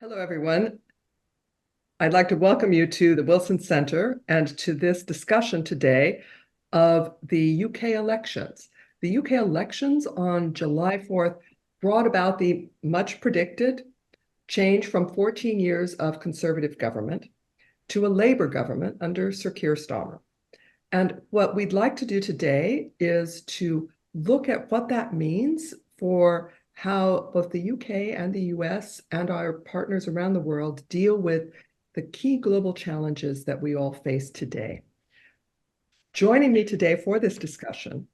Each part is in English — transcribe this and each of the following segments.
Hello, everyone. I'd like to welcome you to the Wilson Center and to this discussion today of the UK elections. The UK elections on July 4th brought about the much predicted change from 14 years of Conservative government to a Labour government under Sir Keir Starmer. And what we'd like to do today is to look at what that means for how both the UK and the US and our partners around the world deal with the key global challenges that we all face today. Joining me today for this discussion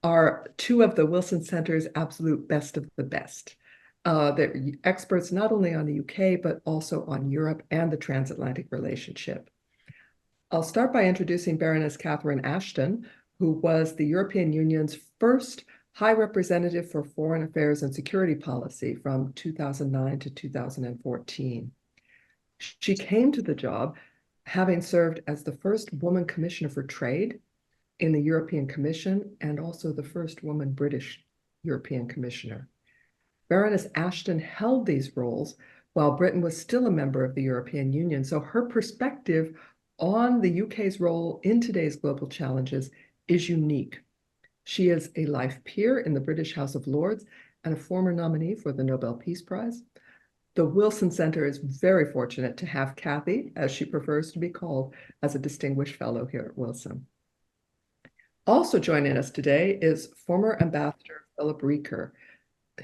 are two of the Wilson Center's absolute best of the best. They're experts not only on the UK, but also on Europe and the transatlantic relationship. I'll start by introducing Baroness Catherine Ashton, who was the European Union's first High Representative for Foreign Affairs and Security Policy from 2009 to 2014. She came to the job having served as the first woman Commissioner for Trade in the European Commission and also the first woman British European Commissioner. Baroness Ashton held these roles while Britain was still a member of the European Union, so her perspective on the UK's role in today's global challenges is unique. She is a life peer in the British House of Lords and a former nominee for the Nobel Peace Prize. The Wilson Center is very fortunate to have Kathy, as she prefers to be called, as a distinguished fellow here at Wilson. Also joining us today is former Ambassador Philip Rieker,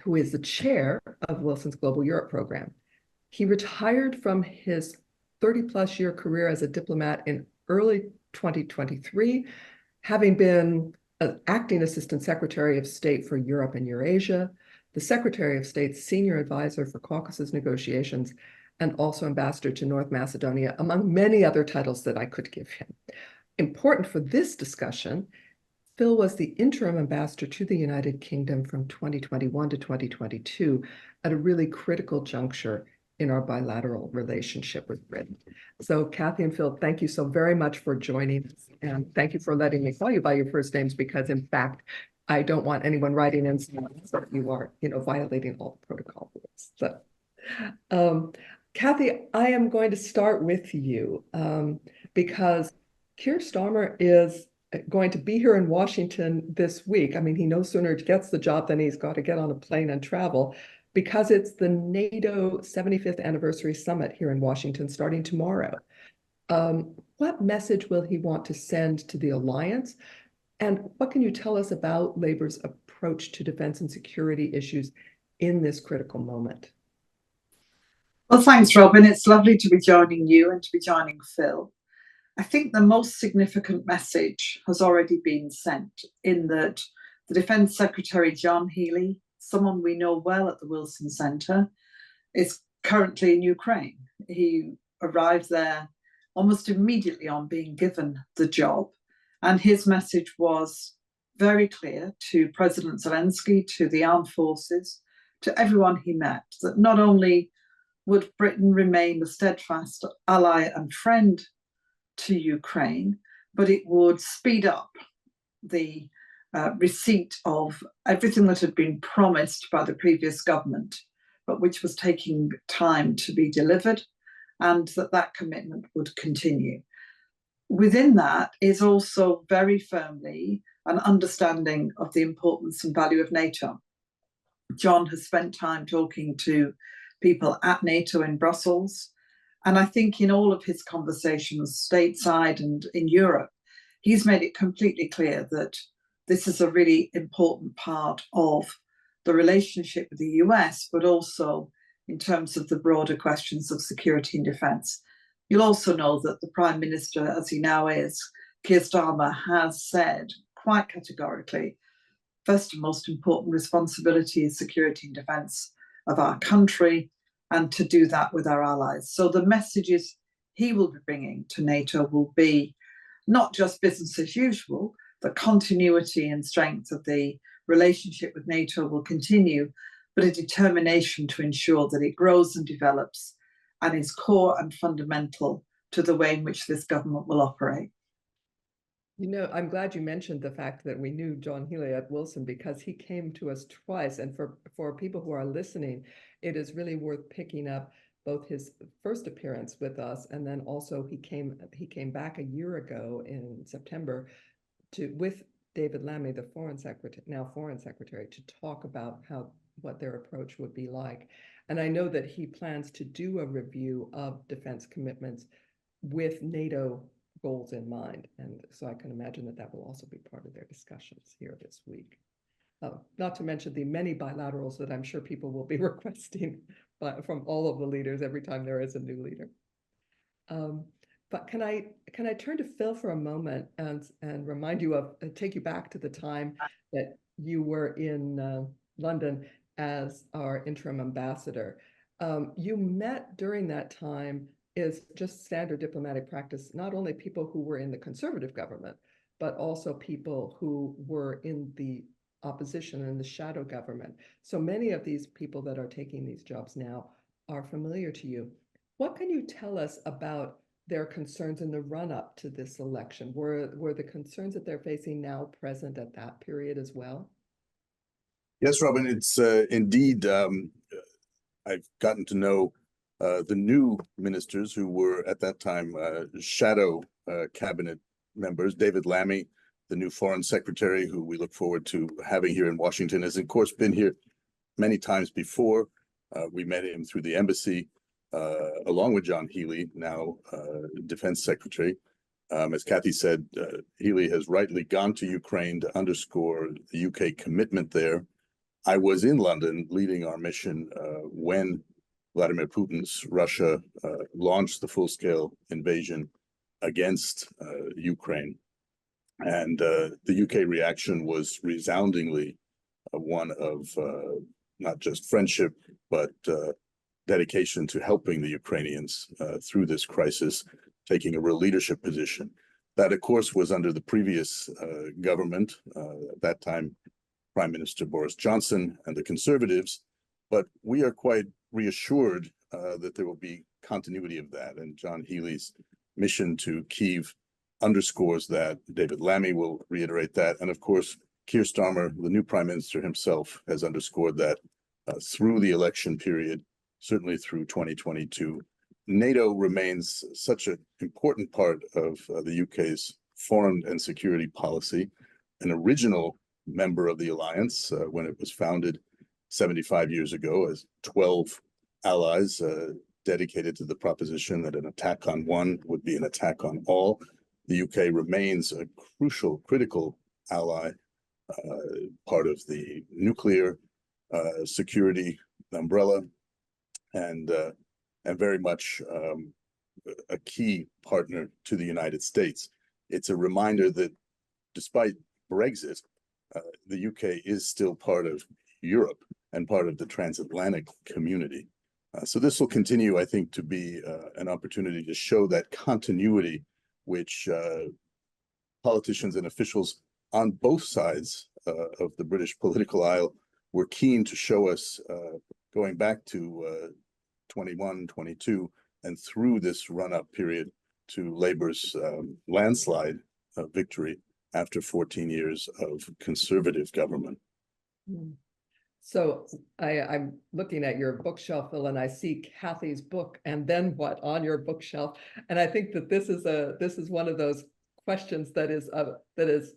who is the chair of Wilson's Global Europe program. He retired from his 30-plus year career as a diplomat in early 2023, having been an acting Assistant Secretary of State for Europe and Eurasia, the Secretary of State's Senior Advisor for Caucasus negotiations, and also Ambassador to North Macedonia, among many other titles that I could give him. Important for this discussion, Phil was the interim ambassador to the United Kingdom from 2021 to 2022 at a really critical juncture in our bilateral relationship with Britain. So Kathy and Phil, thank you so very much for joining us. And thank you for letting me call you by your first names, because in fact, I don't want anyone writing in saying that you are, violating all the protocol rules. So, Kathy, I am going to start with you because Keir Starmer is going to be here in Washington this week. I mean, he no sooner gets the job than he's got to get on a plane and travel, because it's the NATO 75th anniversary summit here in Washington starting tomorrow. What message will he want to send to the alliance? And what can you tell us about Labour's approach to defense and security issues in this critical moment? Well, thanks, Robin. It's lovely to be joining you and to be joining Phil. I think the most significant message has already been sent, in that the Defence Secretary, John Healey, someone we know well at the Wilson Centre, is currently in Ukraine. He arrived there almost immediately on being given the job. And his message was very clear to President Zelensky, to the armed forces, to everyone he met, that not only would Britain remain a steadfast ally and friend to Ukraine, but it would speed up the receipt of everything that had been promised by the previous government, but which was taking time to be delivered, and that commitment would continue. Within that is also very firmly an understanding of the importance and value of NATO. John has spent time talking to people at NATO in Brussels, and I think in all of his conversations stateside and in Europe, he's made it completely clear that this is a really important part of the relationship with the US, but also in terms of the broader questions of security and defence. You'll also know that the Prime Minister, as he now is, Keir Starmer, has said quite categorically, first and most important responsibility is security and defence of our country, and to do that with our allies. So the messages he will be bringing to NATO will be not just business as usual, the continuity and strength of the relationship with NATO will continue, but a determination to ensure that it grows and develops and is core and fundamental to the way in which this government will operate. I'm glad you mentioned the fact that we knew John Healey at Wilson, because he came to us twice. And for people who are listening, it is really worth picking up both his first appearance with us, and then also he came back a year ago in September with David Lammy, the now foreign secretary, to talk about what their approach would be like. And I know that he plans to do a review of defense commitments with NATO goals in mind. And so I can imagine that will also be part of their discussions here this week. Not to mention the many bilaterals that I'm sure people will be requesting from all of the leaders every time there is a new leader. But can I turn to Phil for a moment and remind you take you back to the time that you were in London as our interim ambassador. You met during that time, is just standard diplomatic practice, not only people who were in the conservative government, but also people who were in the opposition and the shadow government. So many of these people that are taking these jobs now are familiar to you. What can you tell us about their concerns in the run-up to this election? Were the concerns that they're facing now present at that period as well? Yes, Robin, it's indeed. I've gotten to know the new ministers who were at that time shadow cabinet members. David Lammy, the new foreign secretary, who we look forward to having here in Washington, has of course been here many times before. We met him through the embassy, along with John Healey, now defense secretary. As Kathy said, Healey has rightly gone to Ukraine to underscore the UK commitment there. I was in London leading our mission when Vladimir Putin's Russia launched the full-scale invasion against Ukraine. And the UK reaction was resoundingly one of not just friendship, but dedication to helping the Ukrainians through this crisis, taking a real leadership position. That, of course, was under the previous government, at that time, Prime Minister Boris Johnson and the Conservatives, but we are quite reassured that there will be continuity of that. And John Healey's mission to Kyiv underscores that. David Lammy will reiterate that. And of course, Keir Starmer, the new Prime Minister himself, has underscored that through the election period, certainly through 2022. NATO remains such an important part of the UK's foreign and security policy, an original member of the alliance when it was founded 75 years ago as 12 allies dedicated to the proposition that an attack on one would be an attack on all. The UK remains a crucial, critical ally, part of the nuclear security umbrella, and very much a key partner to the United States. It's a reminder that despite Brexit, the UK is still part of Europe and part of the transatlantic community. So this will continue, I think, to be an opportunity to show that continuity which politicians and officials on both sides of the British political aisle were keen to show us going back to 21, 22, and through this run-up period to Labour's landslide victory after 14 years of conservative government. So I'm looking at your bookshelf, Phil, and I see Kathy's book, And Then What, on your bookshelf. And I think that this is one of those questions that is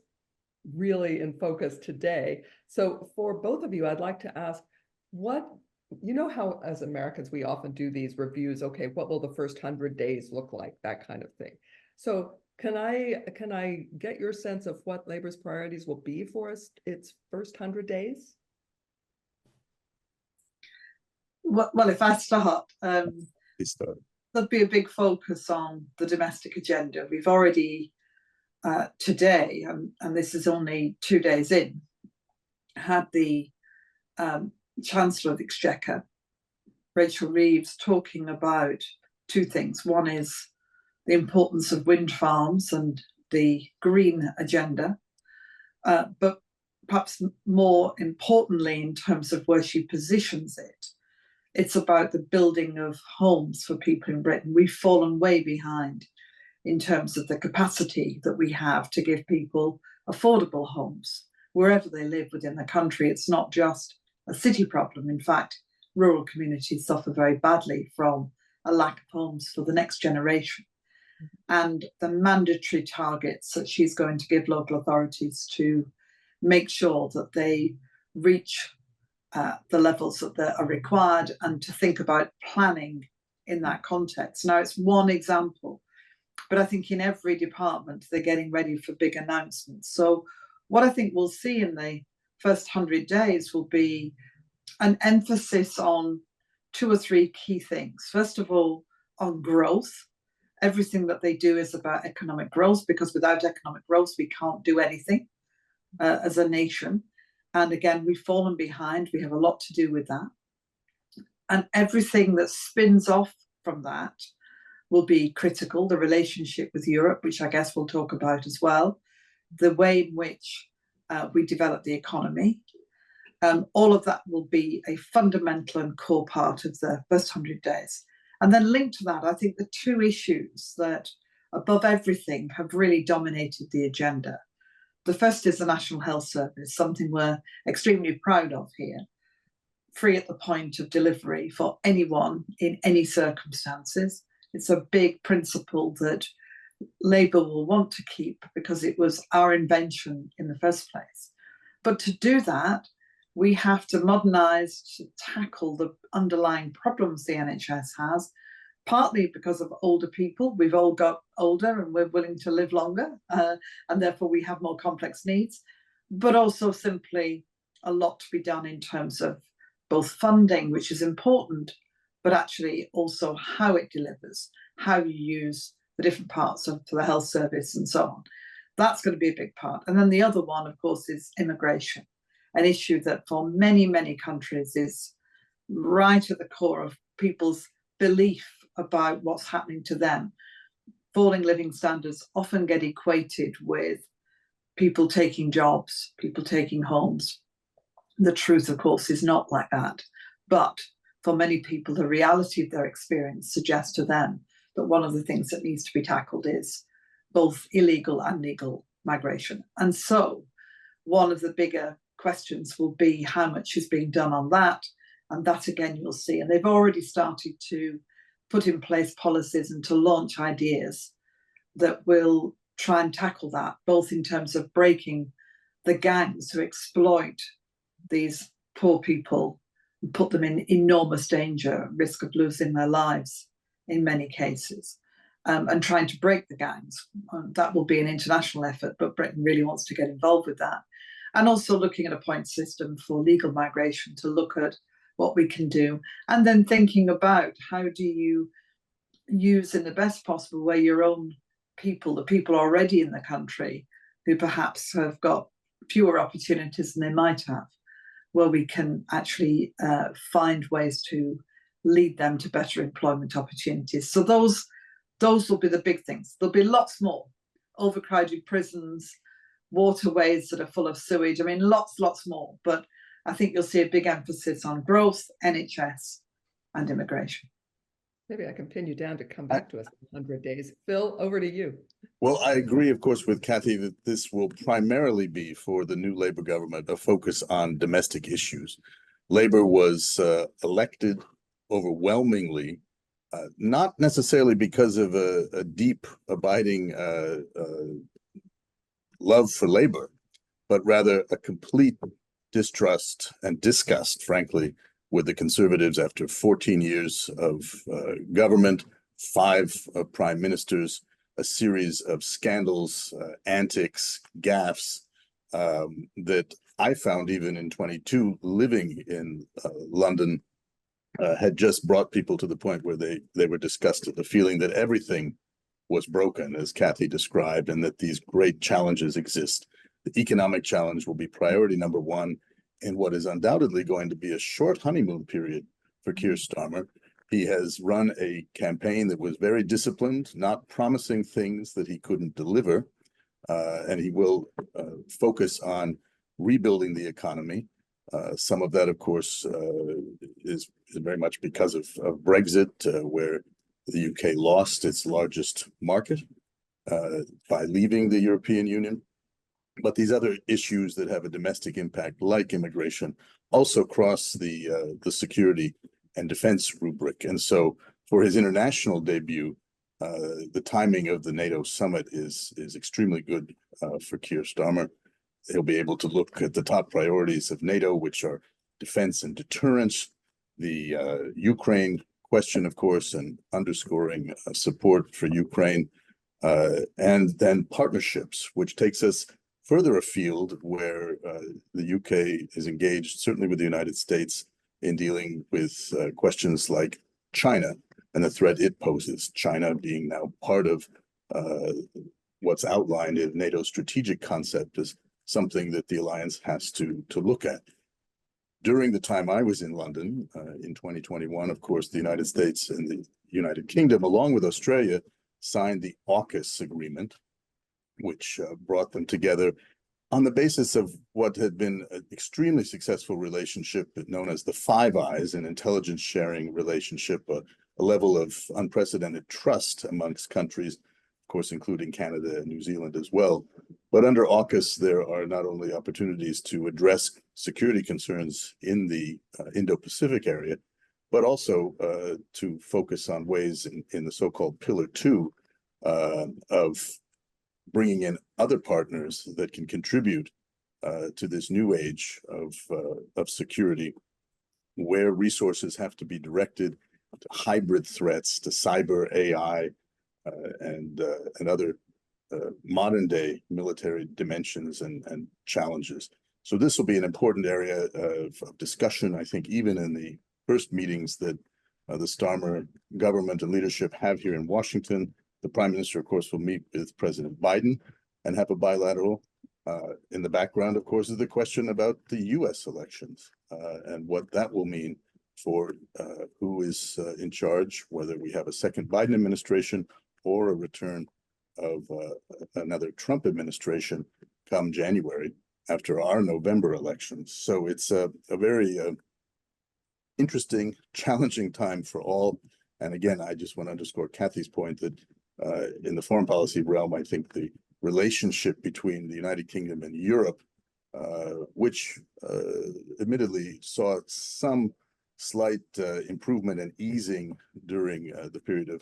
really in focus today. So for both of you, I'd like to ask, you know how as Americans we often do these reviews, okay, what will the first 100 days look like, that kind of thing. So can I get your sense of what Labour's priorities will be for its first 100 days? Well, if I start, there'll be a big focus on the domestic agenda. We've already today, and this is only 2 days in, had the Chancellor of the Exchequer, Rachel Reeves, talking about two things. One is the importance of wind farms and the green agenda, but perhaps more importantly, in terms of where she positions it, it's about the building of homes for people in Britain. We've fallen way behind in terms of the capacity that we have to give people affordable homes wherever they live within the country. It's not just a city problem. In fact, rural communities suffer very badly from a lack of homes for the next generation, and the mandatory targets that she's going to give local authorities to make sure that they reach the levels that are required, and to think about planning in that context. Now, it's one example, but I think in every department they're getting ready for big announcements. So what I think we'll see in the first 100 days will be an emphasis on 2 or 3 key things. First of all, on growth. Everything that they do is about economic growth, because without economic growth, we can't do anything as a nation. And again, we've fallen behind. We have a lot to do with that. And everything that spins off from that will be critical. The relationship with Europe, which I guess we'll talk about as well. The way in which we develop the economy. All of that will be a fundamental and core part of the first 100 days. And then linked to that, I think the 2 issues that, above everything, have really dominated the agenda. The first is the National Health Service, something we're extremely proud of here. Free at the point of delivery for anyone in any circumstances. It's a big principle that Labour will want to keep, because it was our invention in the first place. But to do that, we have to modernise to tackle the underlying problems the NHS has, partly because of older people. We've all got older and we're willing to live longer, and therefore we have more complex needs, but also simply a lot to be done in terms of both funding, which is important, but actually also how it delivers, how you use the different parts of the health service and so on. That's going to be a big part. And then the other one, of course, is immigration, an issue that for many, many countries is right at the core of people's belief about what's happening to them. Falling living standards often get equated with people taking jobs, people taking homes. The truth, of course, is not like that. But for many people, the reality of their experience suggests to them that one of the things that needs to be tackled is both illegal and legal migration. And so one of the bigger questions will be how much is being done on that. And that, again, you'll see. And they've already started to put in place policies and to launch ideas that will try and tackle that, both in terms of breaking the gangs who exploit these poor people and put them in enormous danger, risk of losing their lives in many cases, and trying to break the gangs. That will be an international effort, but Britain really wants to get involved with that. And also looking at a point system for legal migration to look at what we can do, and then thinking about how do you use in the best possible way your own people, the people already in the country who perhaps have got fewer opportunities than they might have, where we can actually find ways to lead them to better employment opportunities. So those will be the big things. There'll be lots more: overcrowded prisons, waterways that are full of sewage. I mean, lots more. But I think you'll see a big emphasis on growth, NHS, and immigration. Maybe I can pin you down to come back to us in 100 days. Phil, over to you. Well, I agree, of course, with Kathy that this will primarily be, for the new Labour government, a focus on domestic issues. Labour was elected overwhelmingly, not necessarily because of a deep, abiding love for Labour, but rather a complete distrust and disgust, frankly, with the Conservatives after 14 years of government, 5 prime ministers, a series of scandals, antics, gaffes that I found even in 22 living in London had just brought people to the point where they were disgusted, the feeling that everything was broken, as Kathy described, and that these great challenges exist. The economic challenge will be priority number 1 in what is undoubtedly going to be a short honeymoon period for Keir Starmer. He has run a campaign that was very disciplined, not promising things that he couldn't deliver, and he will focus on rebuilding the economy. Some of that, of course, is very much because of Brexit, where the UK lost its largest market by leaving the European Union. But these other issues that have a domestic impact, like immigration, also cross the security and defense rubric. And so for his international debut, the timing of the NATO summit is extremely good for Keir Starmer. He'll be able to look at the top priorities of NATO, which are defense and deterrence, the Ukraine question, of course, and underscoring support for Ukraine, and then partnerships, which takes us further afield where the UK is engaged, certainly with the United States, in dealing with questions like China and the threat it poses. China being now part of what's outlined in NATO's strategic concept is something that the alliance has to look at. During the time I was in London in 2021, of course, the United States and the United Kingdom, along with Australia, signed the AUKUS agreement, which brought them together on the basis of what had been an extremely successful relationship known as the Five Eyes, an intelligence sharing relationship, a level of unprecedented trust amongst countries, of course, including Canada and New Zealand as well. But under AUKUS, there are not only opportunities to address security concerns in the Indo-Pacific area, but also to focus on ways in the so-called Pillar 2 of bringing in other partners that can contribute to this new age of security, where resources have to be directed to hybrid threats, to cyber AI, and other modern day military dimensions and challenges. So this will be an important area of discussion, I think, even in the first meetings that the Starmer government and leadership have here in Washington. The Prime Minister, of course, will meet with President Biden and have a bilateral. In the background, of course, is the question about the US elections and what that will mean for who is in charge, whether we have a second Biden administration or a return of another Trump administration come January after our November elections. So it's a very interesting, challenging time for all. And again, I just want to underscore Kathy's point that in the foreign policy realm, I think the relationship between the United Kingdom and Europe, which admittedly saw some slight improvement and easing during the period of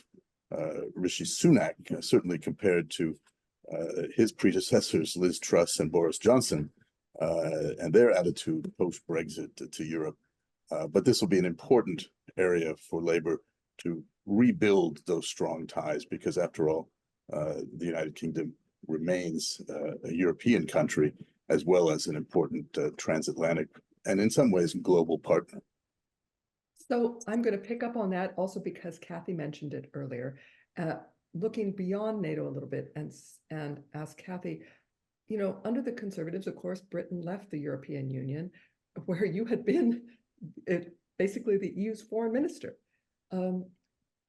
Rishi Sunak, certainly compared to his predecessors, Liz Truss and Boris Johnson, and their attitude post-Brexit to Europe. But this will be an important area for Labour to rebuild those strong ties, because after all, the United Kingdom remains a European country, as well as an important transatlantic and in some ways global partner. So I'm going to pick up on that also because Kathy mentioned it earlier, looking beyond NATO a little bit and ask Kathy, you know, under the Conservatives, of course, Britain left the European Union, where you had been basically the EU's foreign minister.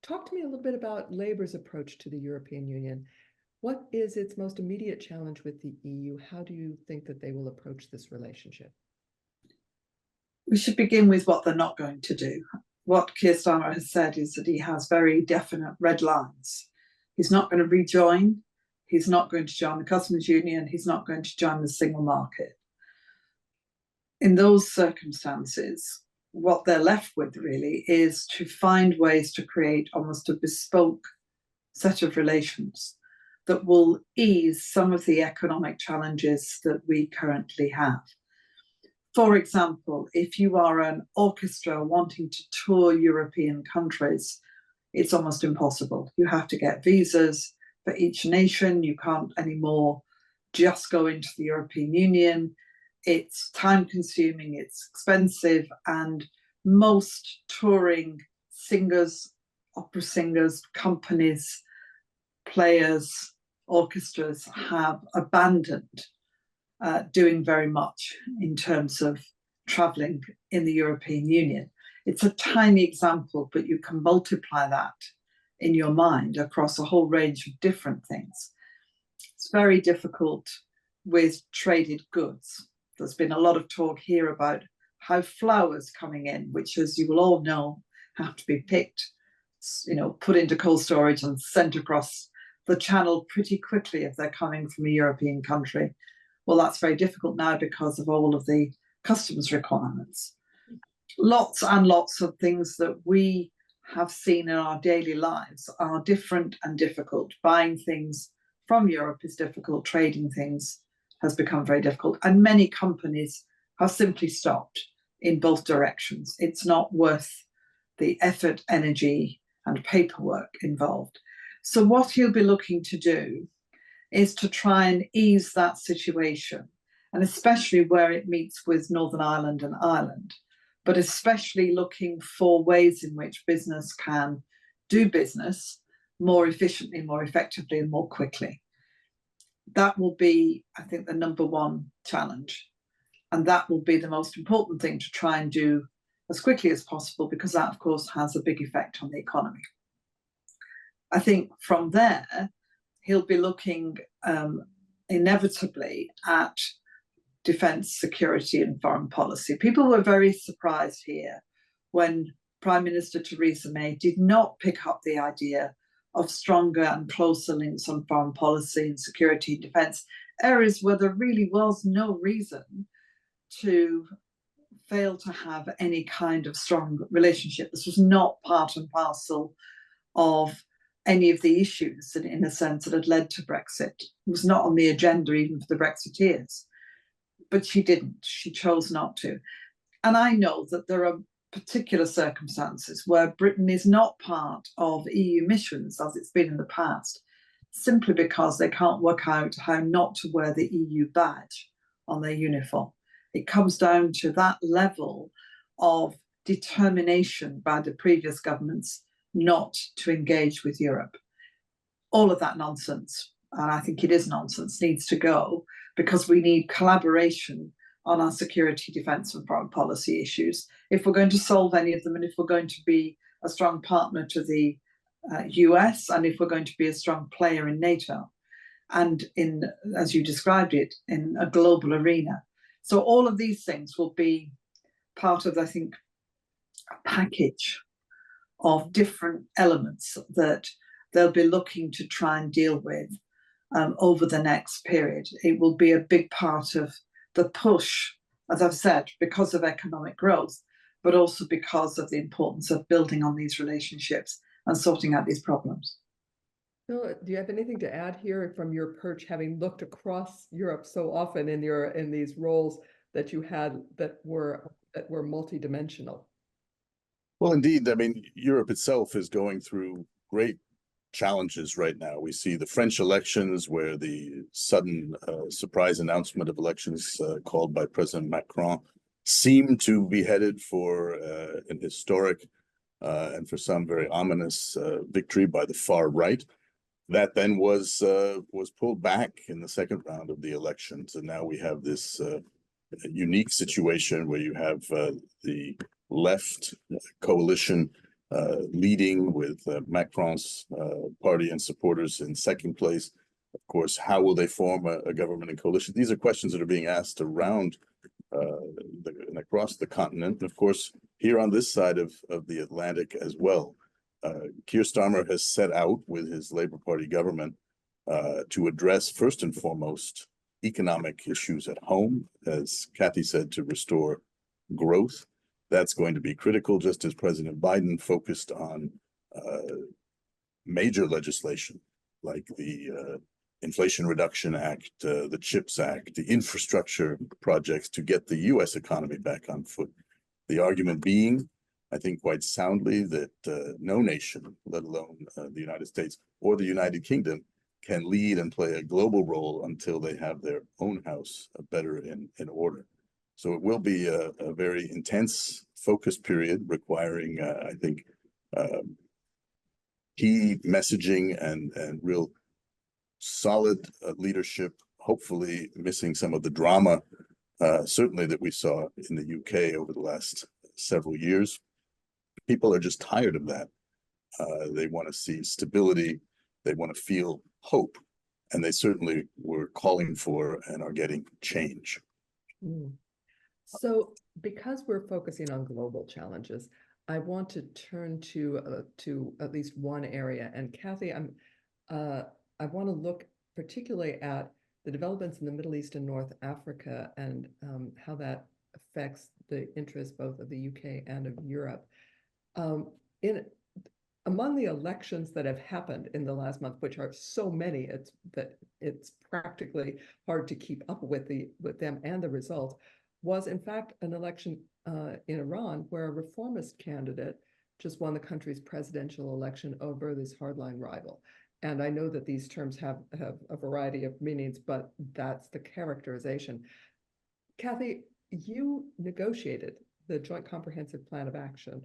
Talk to me a little bit about Labour's approach to the European Union. What is its most immediate challenge with the EU? How do you think that they will approach this relationship? We should begin with what they're not going to do. What Keir Starmer has said is that he has very definite red lines. He's not going to rejoin. He's not going to join the customs union. He's not going to join the single market. In those circumstances, what they're left with really is to find ways to create almost a bespoke set of relations that will ease some of the economic challenges that we currently have. For example, if you are an orchestra wanting to tour European countries, it's almost impossible. You have to get visas for each nation. You can't anymore just go into the European Union. It's time-consuming, it's expensive, and most touring singers, opera singers, companies, players, orchestras have abandoned doing very much in terms of travelling in the European Union. It's a tiny example, but you can multiply that in your mind across a whole range of different things. It's very difficult with traded goods. There's been a lot of talk here about how flowers coming in, which, as you will all know, have to be picked, put into cold storage and sent across the channel pretty quickly if they're coming from a European country. Well, that's very difficult now because of all of the customs requirements. Lots and lots of things that we have seen in our daily lives are different and difficult. Buying things from Europe is difficult, trading things has become very difficult, and many companies have simply stopped in both directions. It's not worth the effort, energy, and paperwork involved. So what he'll be looking to do is to try and ease that situation, and especially where it meets with Northern Ireland and Ireland, but especially looking for ways in which business can do business more efficiently, more effectively, and more quickly. That will be, I think, the number one challenge. And that will be the most important thing to try and do as quickly as possible, because that, of course, has a big effect on the economy. I think from there, he'll be looking inevitably at defence, security, and foreign policy. People were very surprised here when Prime Minister Theresa May did not pick up the idea of stronger and closer links on foreign policy and security and defence, areas where there really was no reason to fail to have any kind of strong relationship. This was not part and parcel of any of the issues that, in a sense, that had led to Brexit. It was not on the agenda even for the Brexiteers. But she didn't. She chose not to. And I know that there are particular circumstances where Britain is not part of EU missions as it's been in the past, simply because they can't work out how not to wear the EU badge on their uniform. It comes down to that level of determination by the previous governments not to engage with Europe. All of that nonsense, and I think it is nonsense, needs to go, because we need collaboration on our security, defence, and foreign policy issues if we're going to solve any of them, and if we're going to be a strong partner to the US, and if we're going to be a strong player in NATO, and in, as you described it, in a global arena. So all of these things will be part of, I think, a package of different elements that they'll be looking to try and deal with over the next period. It will be a big part of the push, as I've said, because of economic growth, but also because of the importance of building on these relationships and sorting out these problems. Bill, do you have anything to add here from your perch, having looked across Europe so often in these roles that you had that were multidimensional? Well, indeed, I mean, Europe itself is going through great challenges right now. We see the French elections, where the sudden surprise announcement of elections called by President Macron seem to be headed for an historic and for some very ominous victory by the far right. That then was pulled back in the second round of the elections, and now we have this unique situation where you have the left coalition leading with Macron's party and supporters in second place. Of course, how will they form a government and coalition? These are questions that are being asked around and across the continent. And of course, here on this side of the Atlantic as well. Keir Starmer has set out with his Labour Party government to address first and foremost economic issues at home, as Kathy said, to restore growth. That's going to be critical, just as President Biden focused on major legislation like the Inflation Reduction Act, the CHIPS Act, the infrastructure projects to get the US economy back on foot. The argument being, I think quite soundly, that no nation, let alone the United States or the United Kingdom, can lead and play a global role until they have their own house better in order. So it will be a very intense focus period requiring, I think, key messaging and real solid leadership, hopefully missing some of the drama, certainly that we saw in the UK over the last several years. People are just tired of that. They want to see stability. They want to feel hope. And they certainly were calling for and are getting change. Mm. So because we're focusing on global challenges, I want to turn to at least one area. And Kathy, I want to look particularly at the developments in the Middle East and North Africa and how that affects the interests both of the UK and of Europe. among the elections that have happened in the last month, which are so many, it's practically hard to keep up with them and the results, was in fact an election in Iran where a reformist candidate just won the country's presidential election over this hardline rival. And I know that these terms have a variety of meanings, but that's the characterization. Kathy, you negotiated the Joint Comprehensive Plan of Action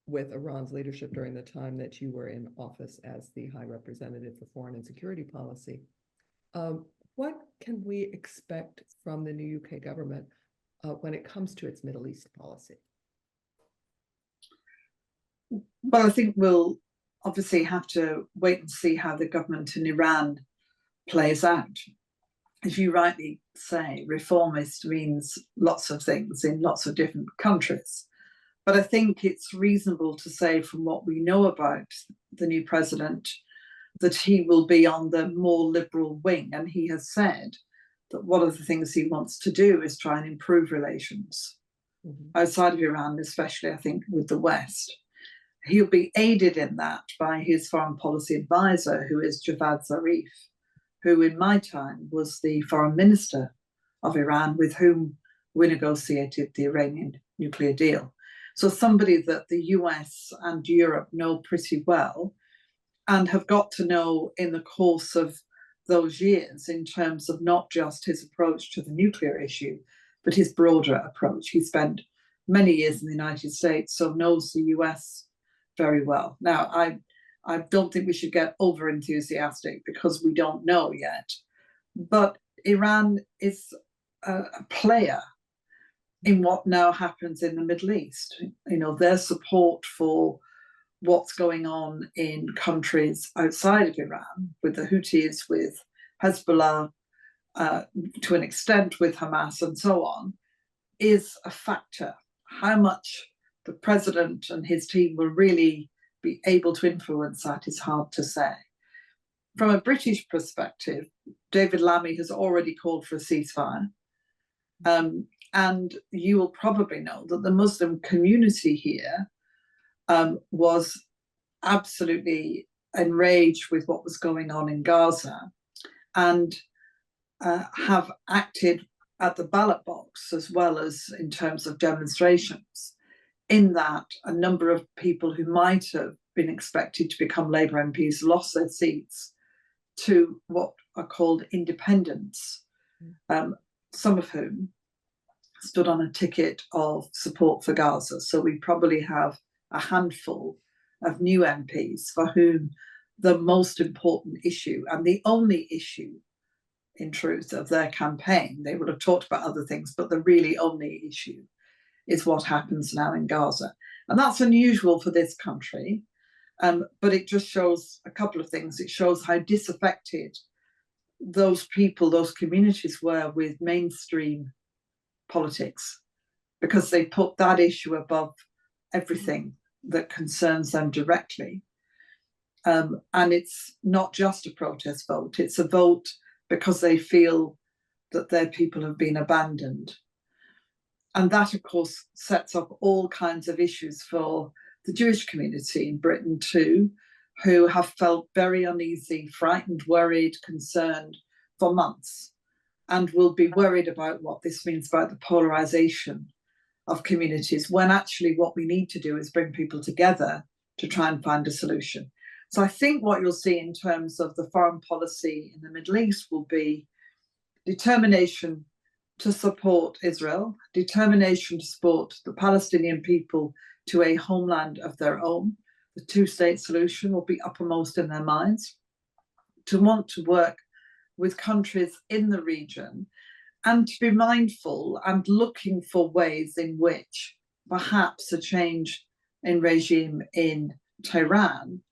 with Iran's leadership during the time that you were in office as the High Representative for Foreign and Security Policy. What can we expect from the new UK government when it comes to its Middle East policy? Well, I think we'll obviously have to wait and see how the government in Iran plays out. As you rightly say, reformist means lots of things in lots of different countries. But I think it's reasonable to say, from what we know about the new president, that he will be on the more liberal wing. And he has said that one of the things he wants to do is try and improve relations outside of Iran, especially, I think, with the West. He'll be aided in that by his foreign policy advisor, who is Javad Zarif, who in my time was the foreign minister of Iran, with whom we negotiated the Iranian nuclear deal. So somebody that the US and Europe know pretty well and have got to know in the course of those years in terms of not just his approach to the nuclear issue, but his broader approach. He spent many years in the United States, so knows the US very well. Now, I don't think we should get over enthusiastic because we don't know yet, but Iran is a player in what now happens in the Middle East. You know, their support for what's going on in countries outside of Iran, with the Houthis, with Hezbollah, to an extent with Hamas and so on, is a factor. How much the president and his team will really be able to influence that is hard to say. From a British perspective, David Lammy has already called for a ceasefire. And you will probably know that the Muslim community here was absolutely enraged with what was going on in Gaza and have acted at the ballot box as well as in terms of demonstrations, in that a number of people who might have been expected to become Labour MPs lost their seats to what are called independents, some of whom stood on a ticket of support for Gaza. So we probably have a handful of new MPs for whom the most important issue, and the only issue in truth of their campaign, they would have talked about other things, but the really only issue is what happens now in Gaza. And that's unusual for this country, but it just shows a couple of things. It shows how disaffected those people, those communities were with mainstream politics, because they put that issue above everything that concerns them directly. And it's not just a protest vote, it's a vote because they feel that their people have been abandoned. And that, of course, sets up all kinds of issues for the Jewish community in Britain too, who have felt very uneasy, frightened, worried, concerned for months, and will be worried about what this means about the polarization of communities, when actually what we need to do is bring people together to try and find a solution. So I think what you'll see in terms of the foreign policy in the Middle East will be determination to support Israel, determination to support the Palestinian people to a homeland of their own. The two-state solution will be uppermost in their minds, to want to work with countries in the region, and to be mindful and looking for ways in which perhaps a change in regime in Tehran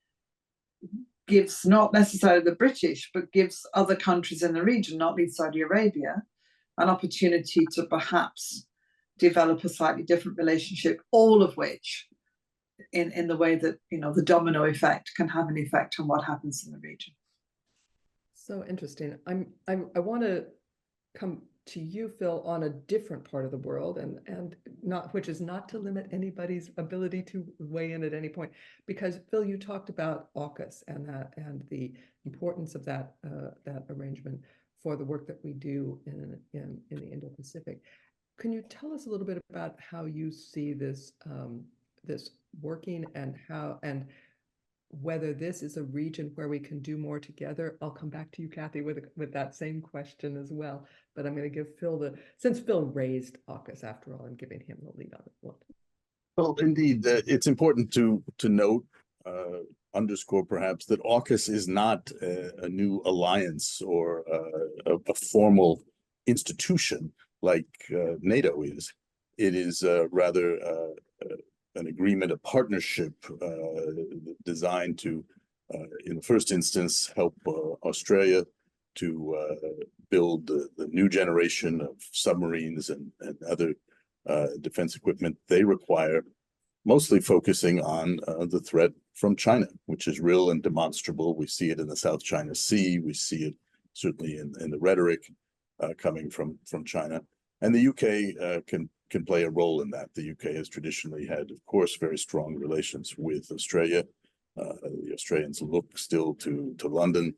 gives not necessarily the British, but gives other countries in the region, not least Saudi Arabia, an opportunity to perhaps develop a slightly different relationship, all of which in the way that, you know, the domino effect can have an effect on what happens in the region. So interesting. I want to come to you, Phil, on a different part of the world, and not, which is not to limit anybody's ability to weigh in at any point, because Phil, you talked about AUKUS and the importance of that arrangement for the work that we do in the Indo-Pacific. Can you tell us a little bit about how you see this this working, and whether this is a region where we can do more together? I'll come back to you, Kathy, with that same question as well. But I'm going to give Phil since Phil raised AUKUS after all, I'm giving him the lead on it. Well, indeed, it's important to note, underscore perhaps, that AUKUS is not a new alliance or a formal institution like NATO is. It is rather an agreement, a partnership designed to, in the first instance, help Australia to build the new generation of submarines and other defense equipment they require, mostly focusing on the threat from China, which is real and demonstrable. We see it in the South China Sea. We see it certainly in the rhetoric coming from China. And the UK can play a role in that. The UK has traditionally had, of course, very strong relations with Australia. The Australians look still to London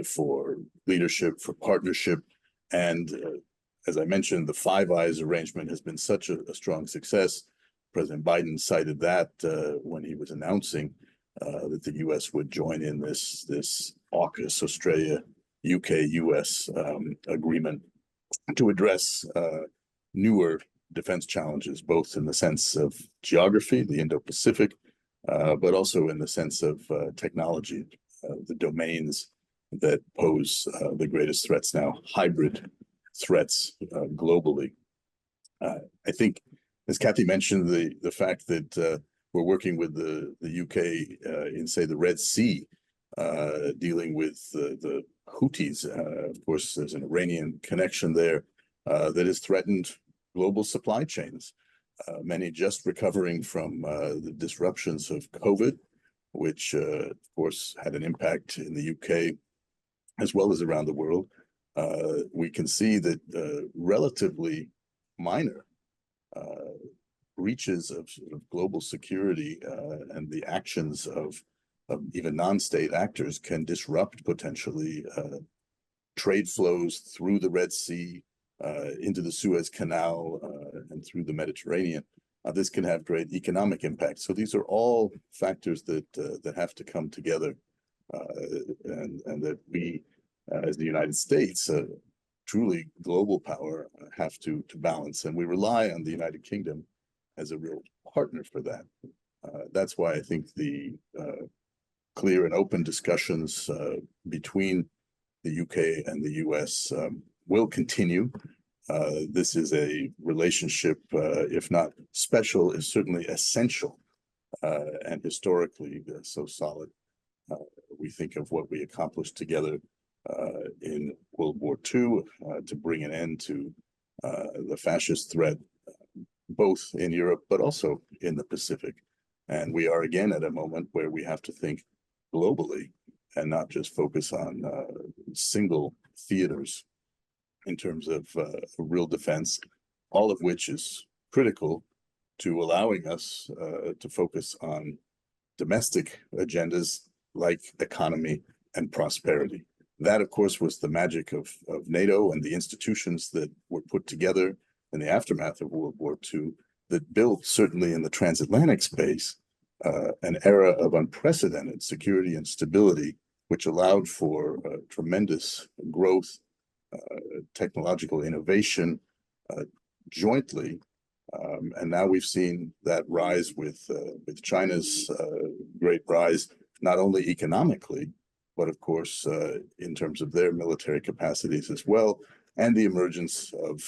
for leadership, for partnership. And as I mentioned, the Five Eyes arrangement has been such a strong success. President Biden cited that when he was announcing that the US would join in this AUKUS, Australia, UK, US agreement to address newer defense challenges, both in the sense of geography, the Indo-Pacific, but also in the sense of technology, the domains that pose the greatest threats now, hybrid threats globally. I think, as Kathy mentioned, the fact that we're working with the UK in, say, the Red Sea, dealing with the Houthis. Of course, there's an Iranian connection there that has threatened global supply chains, many just recovering from the disruptions of COVID, which, of course, had an impact in the UK as well as around the world. We can see that relatively minor breaches of sort of global security and the actions of even non-state actors can disrupt potentially trade flows through the Red Sea, into the Suez Canal, and through the Mediterranean. This can have great economic impact. So these are all factors that have to come together, and that we, as the United States, truly global power, have to balance. And we rely on the United Kingdom as a real partner for that. That's why I think the clear and open discussions between the UK and the US will continue. This is a relationship, if not special, is certainly essential, and historically so solid. We think of what we accomplished together in World War II to bring an end to the fascist threat, both in Europe, but also in the Pacific. And we are again at a moment where we have to think globally and not just focus on single theaters in terms of real defense, all of which is critical to allowing us to focus on domestic agendas like economy and prosperity. That, of course, was the magic of NATO and the institutions that were put together in the aftermath of World War II that built, certainly in the transatlantic space, an era of unprecedented security and stability, which allowed for tremendous growth, technological innovation jointly. And now we've seen that rise with China's great rise, not only economically, but of course, in terms of their military capacities as well, and the emergence of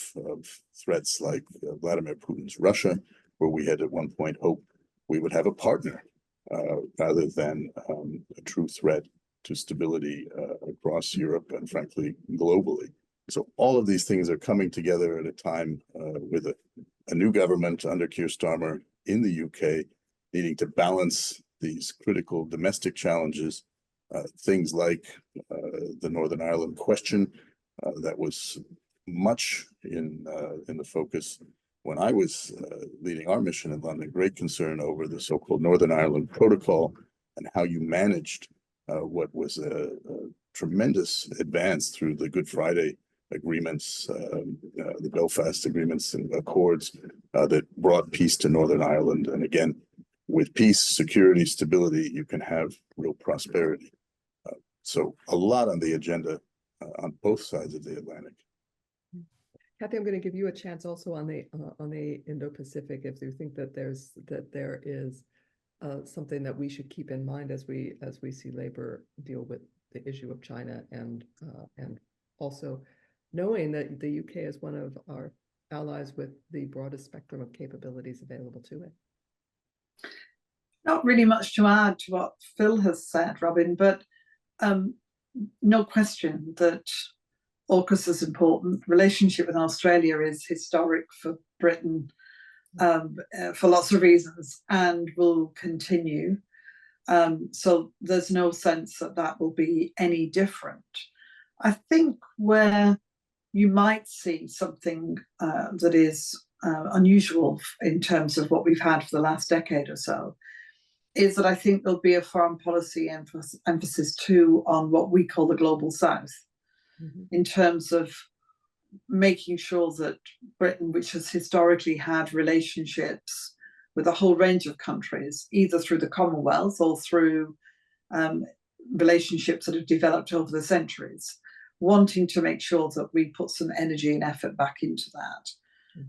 threats like Vladimir Putin's Russia, where we had at one point hoped we would have a partner rather than a true threat to stability across Europe and frankly, globally. So all of these things are coming together at a time with a new government under Keir Starmer in the UK, needing to balance these critical domestic challenges, things like the Northern Ireland question that was much in the focus when I was leading our mission in London, great concern over the so-called Northern Ireland Protocol and how you managed what was a tremendous advance through the Good Friday agreements, the Belfast agreements and accords that brought peace to Northern Ireland. And again, with peace, security, stability, you can have real prosperity. So a lot on the agenda on both sides of the Atlantic. Kathy, I'm going to give you a chance also on the Indo-Pacific, if you think that there is something that we should keep in mind as we see labor deal with the issue of China, and also knowing that the UK is one of our allies with the broadest spectrum of capabilities available to it. Not really much to add to what Phil has said, Robin, but no question that AUKUS is important. Relationship with Australia is historic for Britain for lots of reasons, and will continue. So there's no sense that that will be any different. I think where you might see something that is unusual in terms of what we've had for the last decade or so is that I think there'll be a foreign policy emphasis too on what we call the global south, in terms of making sure that Britain, which has historically had relationships with a whole range of countries, either through the Commonwealth or through relationships that have developed over the centuries, wanting to make sure that we put some energy and effort back into that,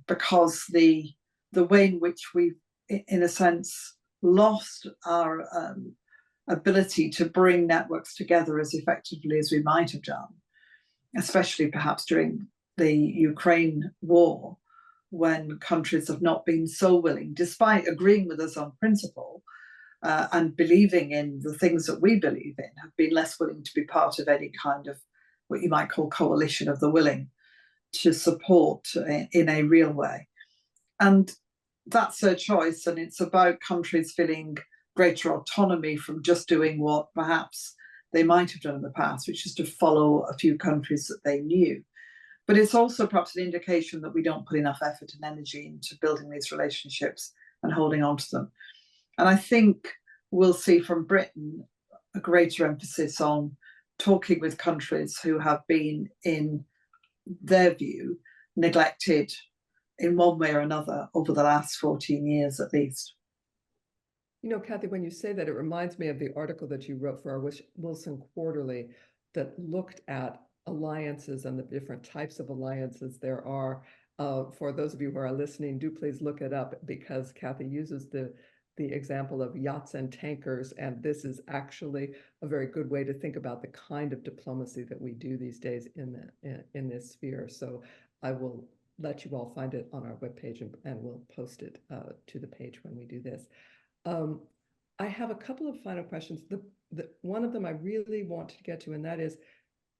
because the way in which we've, in a sense, lost our ability to bring networks together as effectively as we might have done, especially perhaps during the Ukraine war, when countries have not been so willing, despite agreeing with us on principle and believing in the things that we believe in, have been less willing to be part of any kind of what you might call coalition of the willing to support in a real way. And that's their choice, and it's about countries feeling greater autonomy from just doing what perhaps they might have done in the past, which is to follow a few countries that they knew. But it's also perhaps an indication that we don't put enough effort and energy into building these relationships and holding on to them. And I think we'll see from Britain a greater emphasis on talking with countries who have been, in their view, neglected in one way or another over the last 14 years at least. You know, Kathy, when you say that, it reminds me of the article that you wrote for our Wilson Quarterly that looked at alliances and the different types of alliances there are. For those of you who are listening, do please look it up, because Kathy uses the example of yachts and tankers, and this is actually a very good way to think about the kind of diplomacy that we do these days in this sphere. So I will let you all find it on our webpage, and we'll post it to the page when we do this. I have a couple of final questions. One of them I really want to get to, and that is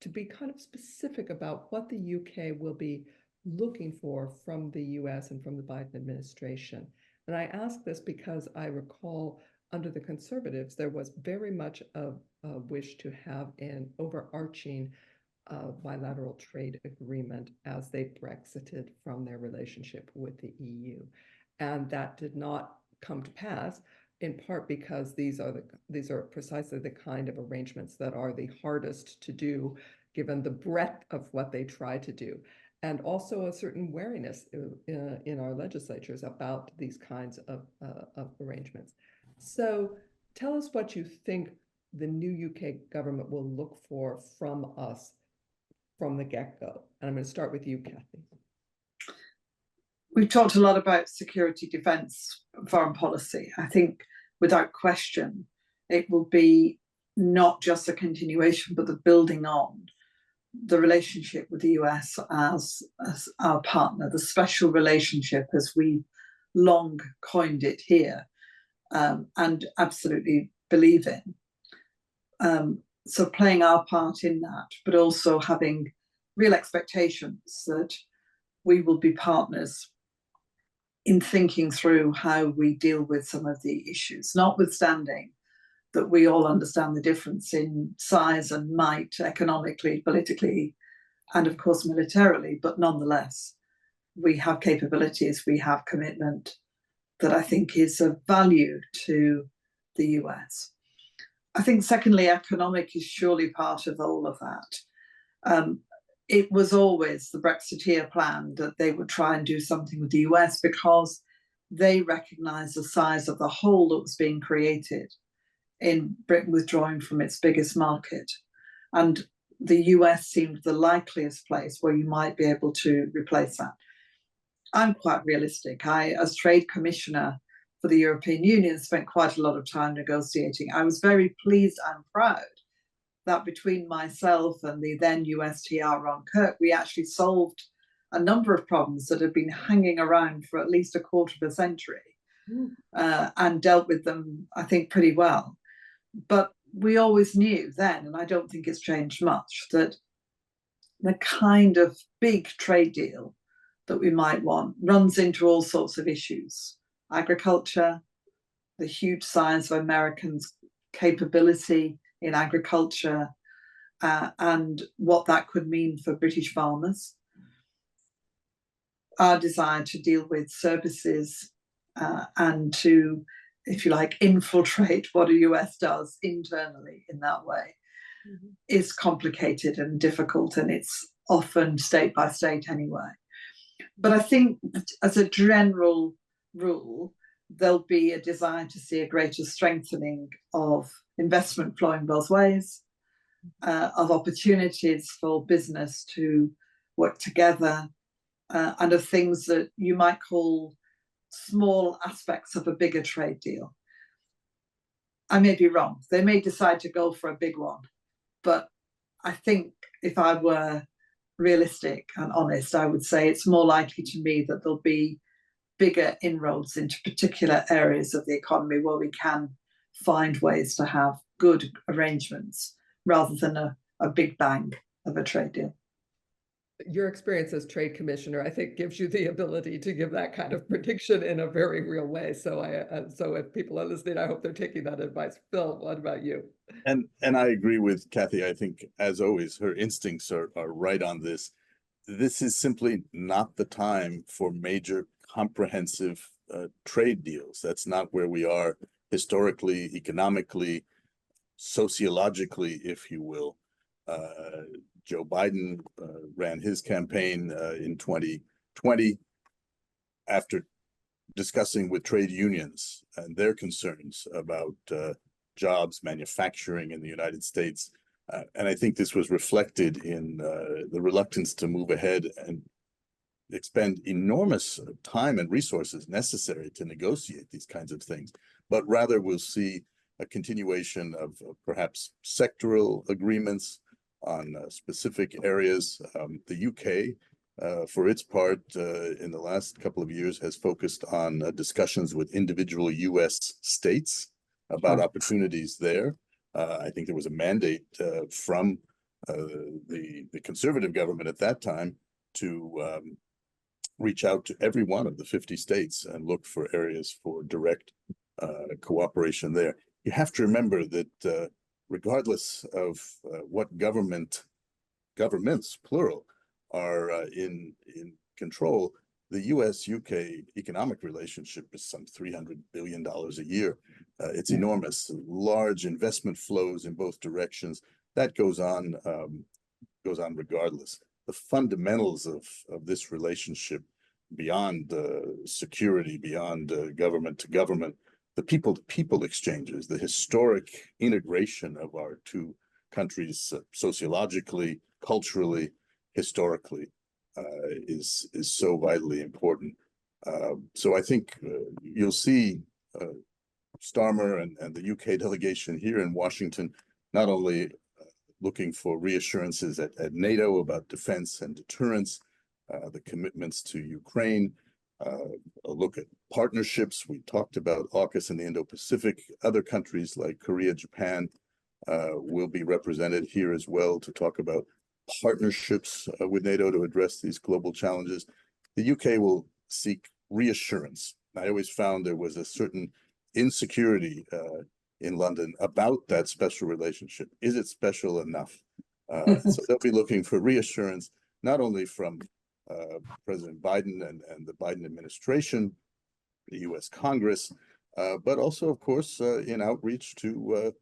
to be kind of specific about what the UK will be looking for from the US and from the Biden administration. And I ask this because I recall under the Conservatives, there was very much a wish to have an overarching bilateral trade agreement as they Brexited from their relationship with the EU. And that did not come to pass, in part because these are precisely the kind of arrangements that are the hardest to do, given the breadth of what they try to do, and also a certain wariness in our legislatures about these kinds of arrangements. So tell us what you think the new UK government will look for from us from the get-go. And I'm going to start with you, Kathy. We've talked a lot about security, defence, foreign policy. I think without question, it will be not just a continuation, but the building on the relationship with the US as our partner, the special relationship as we long coined it here, and absolutely believe in. So playing our part in that, but also having real expectations that we will be partners in thinking through how we deal with some of the issues, notwithstanding that we all understand the difference in size and might economically, politically, and of course militarily, but nonetheless, we have capabilities, we have commitment that I think is of value to the US. I think, secondly, economic is surely part of all of that. It was always the Brexiteer plan that they would try and do something with the US because they recognised the size of the hole that was being created in Britain withdrawing from its biggest market. And the US seemed the likeliest place where you might be able to replace that. I'm quite realistic. I, as Trade Commissioner for the European Union, spent quite a lot of time negotiating. I was very pleased and proud that between myself and the then USTR Ron Kirk, we actually solved a number of problems that had been hanging around for at least a quarter of a century, and dealt with them, I think, pretty well. But we always knew then, and I don't think it's changed much, that the kind of big trade deal that we might want runs into all sorts of issues. Agriculture, the huge size of Americans' capability in agriculture, and what that could mean for British farmers. Our desire to deal with services and to, if you like, infiltrate what the US does internally in that way is complicated and difficult, and it's often state by state anyway. But I think as a general rule, there'll be a desire to see a greater strengthening of investment flowing both ways, of opportunities for business to work together, and of things that you might call small aspects of a bigger trade deal. I may be wrong. They may decide to go for a big one. But I think if I were realistic and honest, I would say it's more likely to me that there'll be bigger inroads into particular areas of the economy where we can find ways to have good arrangements rather than a big bang of a trade deal. Your experience as trade commissioner, I think, gives you the ability to give that kind of prediction in a very real way. So so if people are listening, I hope they're taking that advice. Phil, what about you? And I agree with Kathy. I think, as always, her instincts are right on this. This is simply not the time for major comprehensive trade deals. That's not where we are historically, economically, sociologically, if you will. Joe Biden ran his campaign in 2020 after discussing with trade unions and their concerns about jobs, manufacturing in the United States. And I think this was reflected in the reluctance to move ahead and expend enormous time and resources necessary to negotiate these kinds of things. But rather, we'll see a continuation of perhaps sectoral agreements on specific areas. The UK, for its part, in the last couple of years, has focused on discussions with individual US states about opportunities there. I think there was a mandate from the conservative government at that time to reach out to every one of the 50 states and look for areas for direct cooperation there. You have to remember that regardless of what governments, plural, are in control, the US-UK economic relationship is some $300 billion a year. It's enormous, large investment flows in both directions. That goes on regardless. The fundamentals of this relationship, beyond security, beyond government to government, the people-to-people exchanges, the historic integration of our two countries sociologically, culturally, historically, is so vitally important. So I think you'll see Starmer and the UK delegation here in Washington not only looking for reassurances at NATO about defense and deterrence, the commitments to Ukraine, a look at partnerships. We talked about AUKUS in the Indo-Pacific. Other countries like Korea, Japan will be represented here as well to talk about partnerships with NATO to address these global challenges. The UK will seek reassurance. I always found there was a certain insecurity in London about that special relationship. Is it special enough? So they'll be looking for reassurance not only from President Biden and the Biden administration, the U.S. Congress, but also, of course, in outreach to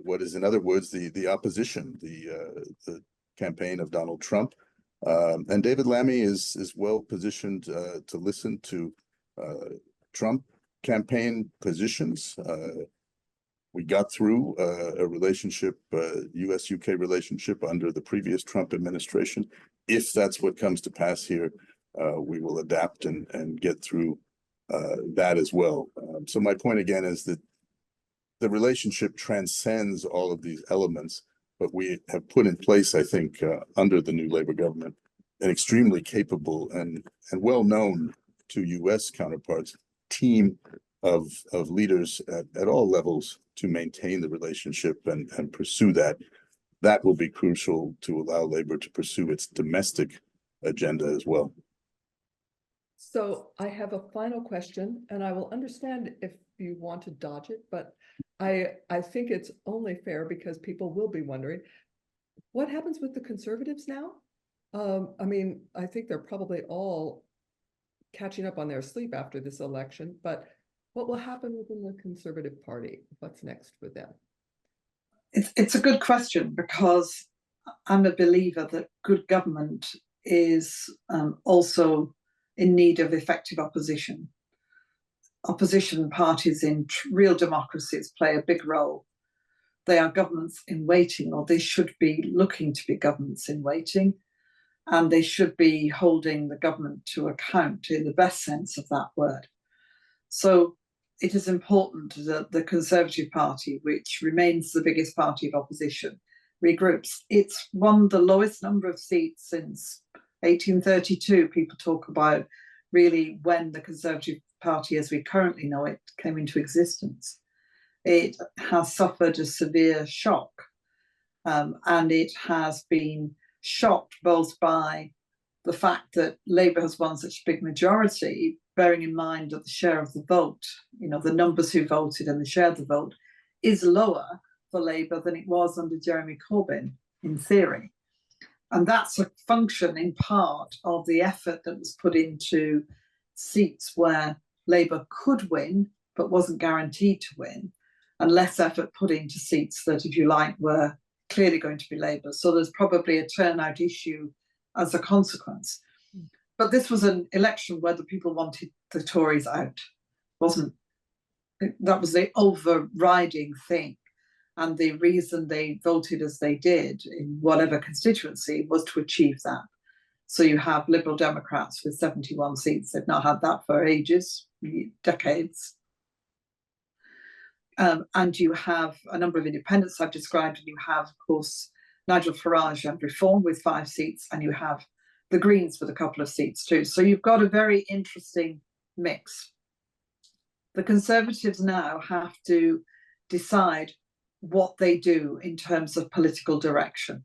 what is, in other words, the opposition, the campaign of Donald Trump. And David Lammy is well positioned to listen to Trump campaign positions. We got through a relationship, U.S.-UK relationship under the previous Trump administration. If that's what comes to pass here, we will adapt and get through that as well. So my point again is that the relationship transcends all of these elements, but we have put in place, I think, under the new Labour government, an extremely capable and well-known to U.S. counterparts team of leaders at all levels to maintain the relationship and pursue that. That will be crucial to allow Labour to pursue its domestic agenda as well. So I have a final question, and I will understand if you want to dodge it, but I think it's only fair because people will be wondering, what happens with the Conservatives now? I mean, I think they're probably all catching up on their sleep after this election, but what will happen within the Conservative Party? What's next for them? It's a good question, because I'm a believer that good government is also in need of effective opposition. Opposition parties in real democracies play a big role. They are governments in waiting, or they should be looking to be governments in waiting, and they should be holding the government to account in the best sense of that word. So it is important that the Conservative Party, which remains the biggest party of opposition, regroups. It's won the lowest number of seats since 1832. People talk about really when the Conservative Party, as we currently know it, came into existence. It has suffered a severe shock, and it has been shocked both by the fact that Labour has won such a big majority, bearing in mind that the share of the vote, the numbers who voted and the share of the vote is lower for Labour than it was under Jeremy Corbyn, in theory. And that's a function in part of the effort that was put into seats where Labour could win but wasn't guaranteed to win, and less effort put into seats that, if you like, were clearly going to be Labour. So there's probably a turnout issue as a consequence. But this was an election where the people wanted the Tories out. That was the overriding thing. And the reason they voted as they did in whatever constituency was to achieve that. So you have Liberal Democrats with 71 seats. They've not had that for ages, decades. And you have a number of independents I've described, and you have, of course, Nigel Farage and Reform with 5 seats, and you have the Greens with a couple of seats too. So you've got a very interesting mix. The Conservatives now have to decide what they do in terms of political direction.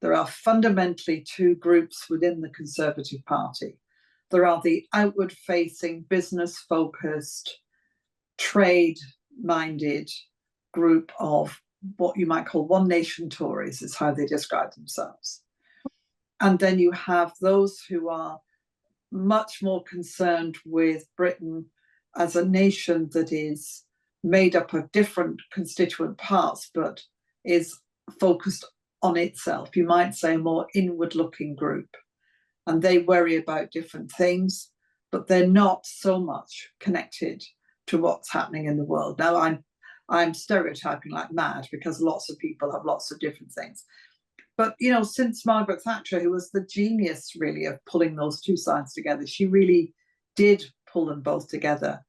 There are fundamentally 2 groups within the Conservative Party. There are the outward-facing, business-focused, trade-minded group of what you might call one nation Tories, is how they describe themselves. And then you have those who are much more concerned with Britain as a nation that is made up of different constituent parts, but is focused on itself. You might say a more inward-looking group. And they worry about different things, but they're not so much connected to what's happening in the world. Now, I'm stereotyping like mad, because lots of people have lots of different things. But, since Margaret Thatcher, who was the genius, really, of pulling those 2 sides together, she really did pull them both together.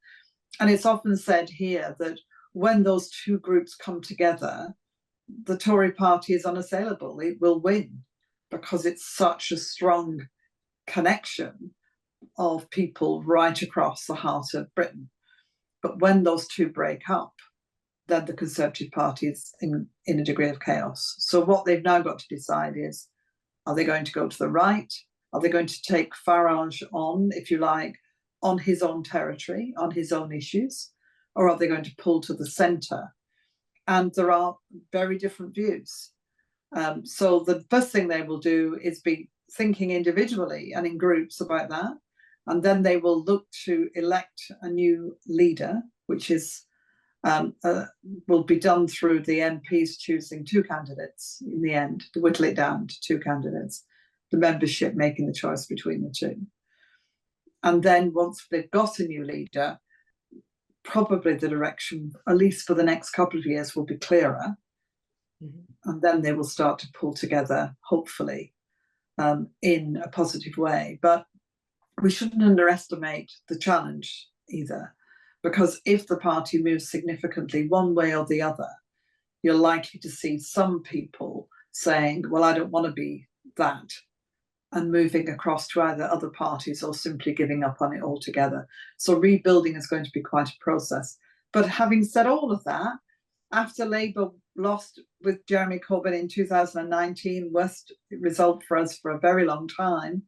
And it's often said here that when those 2 groups come together, the Tory party is unassailable. It will win, because it's such a strong connection of people right across the heart of Britain. But when those 2 break up, then the Conservative Party is in a degree of chaos. So what they've now got to decide is, are they going to go to the right? Are they going to take Farage on, if you like, on his own territory, on his own issues? Or are they going to pull to the centre? And there are very different views. So the first thing they will do is be thinking individually and in groups about that. And then they will look to elect a new leader, which is will be done through the MPs choosing 2 candidates in the end, to whittle it down to 2 candidates, the membership making the choice between the 2. And then once they've got a new leader, probably the direction, at least for the next couple of years, will be clearer. And then they will start to pull together, hopefully, in a positive way. But we shouldn't underestimate the challenge either, because if the party moves significantly one way or the other, you're likely to see some people saying, well, I don't want to be that, and moving across to either other parties or simply giving up on it altogether. So rebuilding is going to be quite a process. But having said all of that, after Labour lost with Jeremy Corbyn in 2019, worst result for us for a very long time,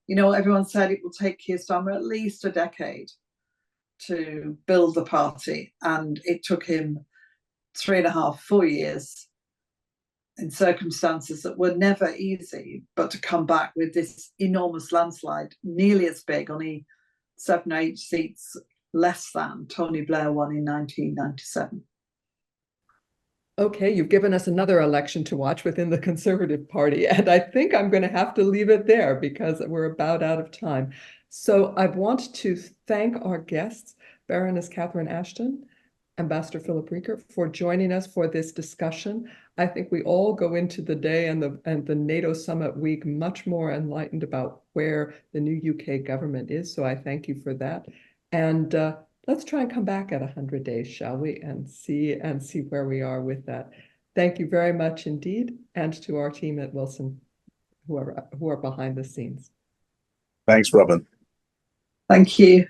you know, everyone said it will take Keir Starmer at least a decade to build the party. And it took him 3.5, 4 years in circumstances that were never easy, but to come back with this enormous landslide, nearly as big, only 7 or 8 seats less than Tony Blair won in 1997. Okay, you've given us another election to watch within the Conservative Party, and I think I'm going to have to leave it there because we're about out of time. So I want to thank our guests, Baroness Catherine Ashton, Ambassador Philip Rieker, for joining us for this discussion. I think we all go into the day and the NATO summit week much more enlightened about where the new UK government is. So I thank you for that. And let's try and come back at 100 days, shall we, and see where we are with that. Thank you very much indeed, and to our team at Wilson who are behind the scenes. Thanks, Robin. Thank you.